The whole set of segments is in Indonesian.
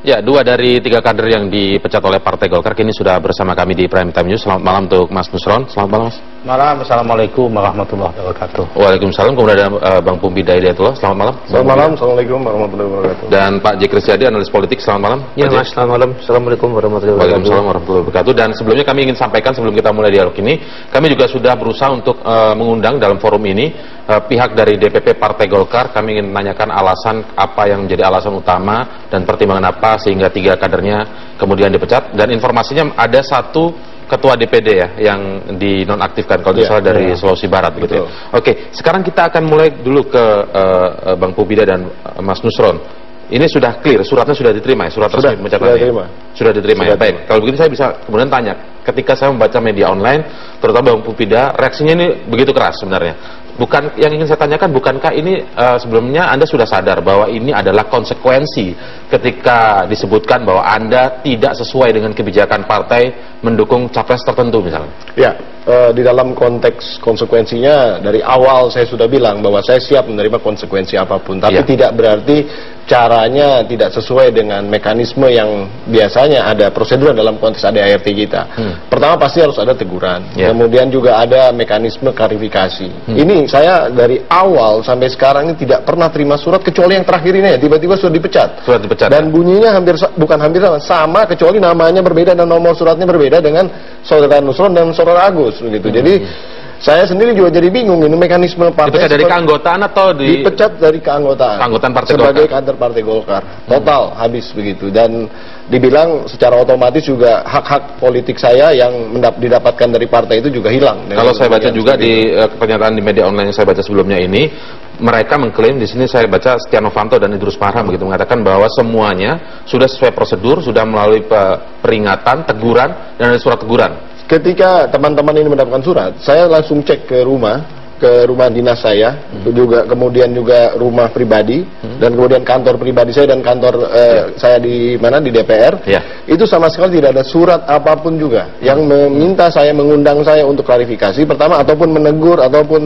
Ya, 2 dari 3 kader yang dipecat oleh Partai Golkar kini sudah bersama kami di Prime Time News. Selamat malam untuk Mas Nusron. Selamat malam, Mas. Malam, Assalamualaikum warahmatullahi wabarakatuh. Waalaikumsalam. Kemudian ada Bang Pumpi Hidayatullah. Selamat malam. Selamat malam. Assalamualaikum warahmatullahi wabarakatuh. Dan Pak J. Kristiadi, analis politik. Selamat malam. Ya, Mas. Selamat malam. Assalamualaikum warahmatullahi wabarakatuh. Waalaikumsalam warahmatullahi wabarakatuh. Dan sebelumnya kami ingin sampaikan sebelum kita mulai dialog ini, kami juga sudah berusaha untuk mengundang dalam forum ini pihak dari DPP Partai Golkar. Kami ingin menanyakan alasan apa yang menjadi alasan utama dan pertimbangan apa sehingga 3 kadernya kemudian dipecat. Dan informasinya ada 1 ketua DPD ya yang dinonaktifkan kalau tidak salah dari Sulawesi Barat begitu ya. Oke, sekarang kita akan mulai dulu ke Bang Pubida dan Mas Nusron. Ini sudah clear, suratnya sudah diterima ya, surat resmi pemecatannya. Sudah diterima ya. Baik, kalau begitu saya bisa kemudian tanya, ketika saya membaca media online, terutama Bang Pubida, reaksinya ini begitu keras sebenarnya. Bukan yang ingin saya tanyakan, bukankah ini sebelumnya Anda sudah sadar bahwa ini adalah konsekuensi ketika disebutkan bahwa Anda tidak sesuai dengan kebijakan partai mendukung capres tertentu misalnya? Ya, di dalam konteks konsekuensinya dari awal saya sudah bilang bahwa saya siap menerima konsekuensi apapun, tapi tidak berarti caranya tidak sesuai dengan mekanisme yang biasanya ada prosedur dalam konteks ADART kita. Pertama pasti harus ada teguran, kemudian juga ada mekanisme klarifikasi. Ini saya dari awal sampai sekarang ini tidak pernah terima surat kecuali yang terakhir ini ya, tiba-tiba sudah dipecat. Surat dipecat. Dan bunyinya bukan hampir sama kecuali namanya berbeda dan nomor suratnya berbeda dengan saudara Nusron dan saudara Agus begitu. Jadi saya sendiri juga jadi bingung ini mekanisme partai. Dipecat dari keanggotaan atau dipecat dari keanggotaan? Keanggotaan Partai sebagai Golkar. kader Partai Golkar. Total habis begitu, dan dibilang secara otomatis juga hak-hak politik saya yang didapatkan dari partai itu juga hilang. Kalau saya baca juga di pernyataan di media online yang saya baca sebelumnya ini, mereka mengklaim di sini saya baca Setia Novanto dan Idrus Marham begitu mengatakan bahwa semuanya sudah sesuai prosedur, sudah melalui peringatan, teguran dan ada surat teguran. Ketika teman-teman ini mendapatkan surat, saya langsung cek ke rumah dinas saya, juga kemudian juga rumah pribadi dan kemudian kantor pribadi saya dan kantor saya di mana di DPR. Itu sama sekali tidak ada surat apapun juga yang meminta saya, mengundang saya untuk klarifikasi pertama ataupun menegur ataupun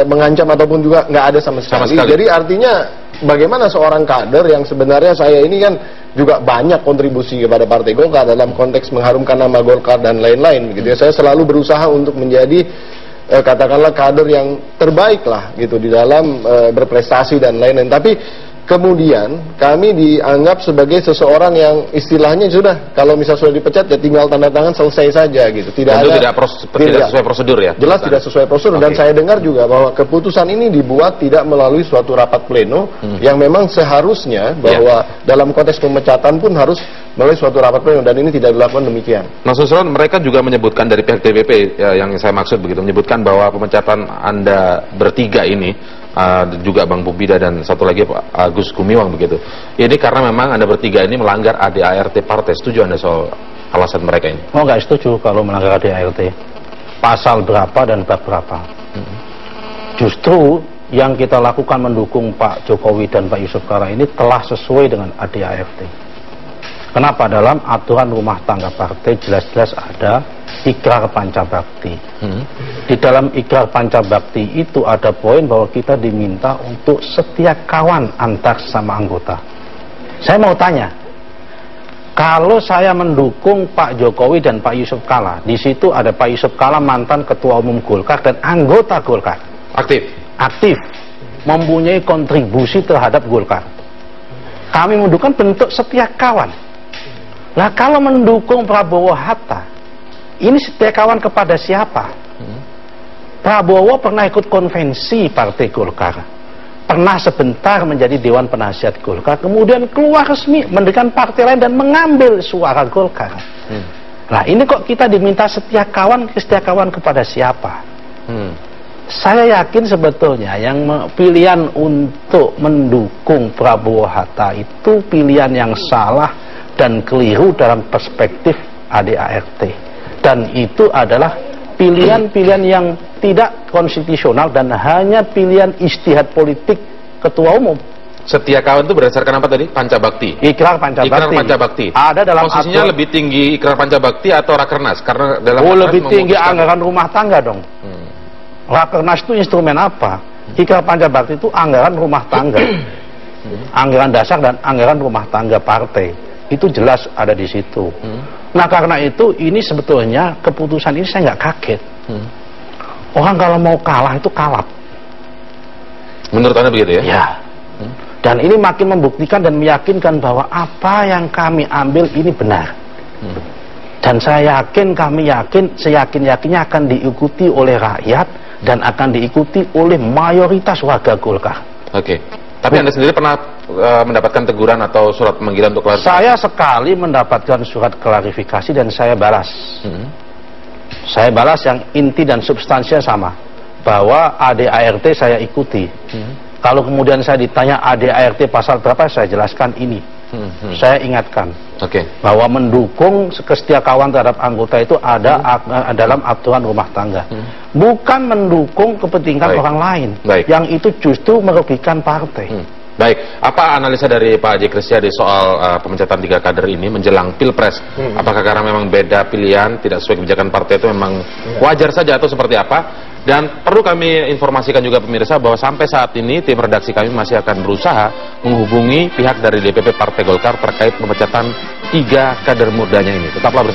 mengancam ataupun juga nggak ada sama sekali. Jadi artinya bagaimana seorang kader yang sebenarnya saya ini kan juga banyak kontribusi kepada Partai Golkar dalam konteks mengharumkan nama Golkar dan lain-lain gitu ya. Saya selalu berusaha untuk menjadi katakanlah kader yang terbaik lah gitu di dalam berprestasi dan lain-lain. Tapi kemudian kami dianggap sebagai seseorang yang istilahnya sudah kalau misal sudah dipecat ya tinggal tanda tangan selesai saja gitu. Tidak sesuai prosedur ya. Jelas tidak sesuai prosedur. Dan saya dengar juga bahwa keputusan ini dibuat tidak melalui suatu rapat pleno yang memang seharusnya bahwa dalam konteks pemecatan pun harus melalui suatu rapat pleno, dan ini tidak dilakukan demikian. Mas Nusron, mereka juga menyebutkan dari pihak DPP yang saya maksud begitu, menyebutkan bahwa pemecatan Anda bertiga ini juga Bang Pubida dan satu lagi Pak Agus Gumiwang begitu. Ini karena memang Anda bertiga ini melanggar ADART partai. Setuju Anda soal alasan mereka ini? Oh, nggak setuju kalau melanggar ADART. Pasal berapa dan bab berapa? Justru yang kita lakukan mendukung Pak Jokowi dan Pak Yusuf Kala ini telah sesuai dengan ADART. Kenapa? Dalam aturan rumah tangga partai jelas-jelas ada ikrar pancabakti. Di dalam ikrar pancabakti itu ada poin bahwa kita diminta untuk setia kawan antar sesama anggota. Saya mau tanya, kalau saya mendukung Pak Jokowi dan Pak Yusuf Kala, di situ ada Pak Yusuf Kala mantan ketua umum Golkar dan anggota Golkar, aktif, mempunyai kontribusi terhadap Golkar. Kami mendukung bentuk setia kawan. Nah, kalau mendukung Prabowo Hatta, ini setia kawan kepada siapa? Prabowo pernah ikut konvensi Partai Golkar, pernah sebentar menjadi Dewan Penasihat Golkar, kemudian keluar resmi mendirikan partai lain dan mengambil suara Golkar. Nah, ini kok kita diminta setia kawan kepada siapa? Saya yakin sebetulnya yang pilihan untuk mendukung Prabowo Hatta itu pilihan yang salah dan keliru dalam perspektif ADART, dan itu adalah pilihan-pilihan yang tidak konstitusional dan hanya pilihan ijtihad politik ketua umum. Setia kawan itu berdasarkan apa tadi? Pancabakti. Ikrar pancabakti. Ikrar pancabakti. Ada dalam posisinya lebih tinggi ikrar pancabakti atau rakernas? Karena dalam lebih tinggi anggaran rumah tangga dong. Rakernas itu instrumen apa? Ikrar pancabakti itu anggaran rumah tangga. Anggaran dasar dan anggaran rumah tangga partai. Itu jelas ada di situ. Nah, karena itu ini sebetulnya keputusan ini saya nggak kaget. Orang kalau mau kalah itu kalap. Menurut Anda begitu ya? Ya. Dan ini makin membuktikan dan meyakinkan bahwa apa yang kami ambil ini benar. Dan saya yakin, kami yakin, seyakin-yakinnya akan diikuti oleh rakyat dan akan diikuti oleh mayoritas warga Golkar. Oke. Tapi Anda sendiri pernah mendapatkan teguran atau surat panggilan untuk klarifikasi? Saya sekali mendapatkan surat klarifikasi dan saya balas. Saya balas yang inti dan substansinya sama. Bahwa ADART saya ikuti. Kalau kemudian saya ditanya ADART pasal berapa, saya jelaskan ini. Saya ingatkan bahwa mendukung kesetiakawan terhadap anggota itu ada dalam aturan rumah tangga. Bukan mendukung kepentingan orang lain. Yang itu justru merugikan partai. Baik, apa analisa dari Pak Haji Kristiadi soal pemecatan 3 kader ini menjelang Pilpres? Apakah karena memang beda pilihan, tidak sesuai kebijakan partai itu memang wajar saja atau seperti apa? Dan perlu kami informasikan juga pemirsa bahwa sampai saat ini tim redaksi kami masih akan berusaha menghubungi pihak dari DPP Partai Golkar terkait pemecatan 3 kader mudanya ini. Tetaplah bersama